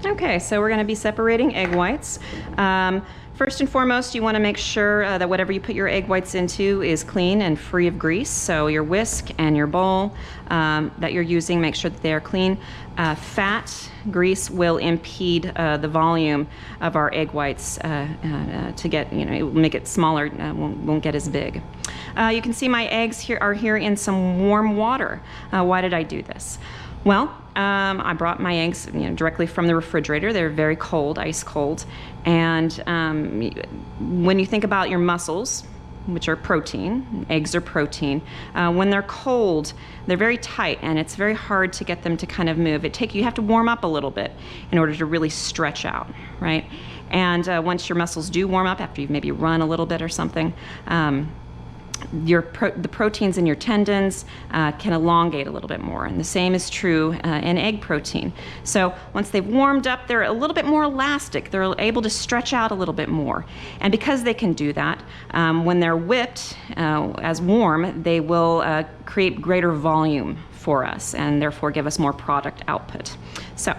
Okay, so we're going to be separating egg whites. First and foremost, you want to make sure that whatever you put your egg whites into is clean and free of grease. So your whisk and your bowl that you're using, make sure that they are clean. Fat grease will impede the volume of our egg whites to get, it will make it smaller, won't get as big. You can see my eggs are here in some warm water. Why did I do this? Well, I brought my eggs directly from the refrigerator. They're very cold, ice cold. And when you think about your mussels, which are protein, eggs are protein, when they're cold, they're very tight and it's very hard to get them to kind of move. You have to warm up a little bit in order to really stretch out, right? And once your mussels do warm up, after you've maybe run a little bit or something, the proteins in your tendons can elongate a little bit more, and the same is true in egg protein. So once they've warmed up, they're a little bit more elastic. They're able to stretch out a little bit more, and because they can do that, when they're whipped as warm, they will create greater volume for us and therefore give us more product output. So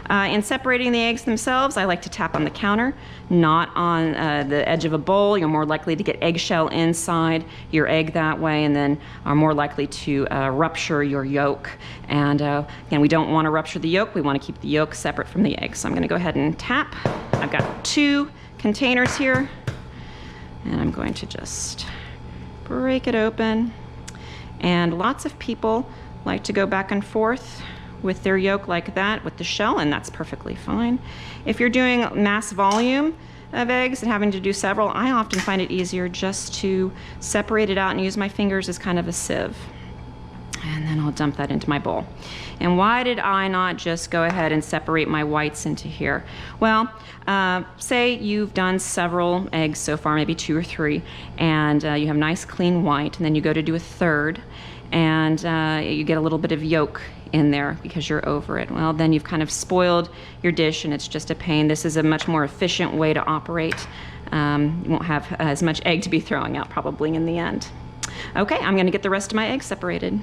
in separating the eggs themselves, I like to tap on the counter, not on the edge of a bowl. You're more likely to get eggshell inside your egg that way, and then are more likely to rupture your yolk. And again, we don't want to rupture the yolk. We want to keep the yolk separate from the egg. So I'm going to go ahead and tap. I've got 2 containers here, and I'm going to just break it open. And lots of people like to go back and forth with their yolk like that with the shell, and that's perfectly fine. If you're doing mass volume of eggs and having to do several, I often find it easier just to separate it out and use my fingers as kind of a sieve. And then I'll dump that into my bowl. And why did I not just go ahead and separate my whites into here? Well, say you've done several eggs so far, maybe 2 or 3, and you have nice clean white, and then you go to do a third, and you get a little bit of yolk in there because you're over it. Well, then you've kind of spoiled your dish and it's just a pain. This is a much more efficient way to operate. You won't have as much egg to be throwing out probably in the end. Okay, I'm gonna get the rest of my eggs separated.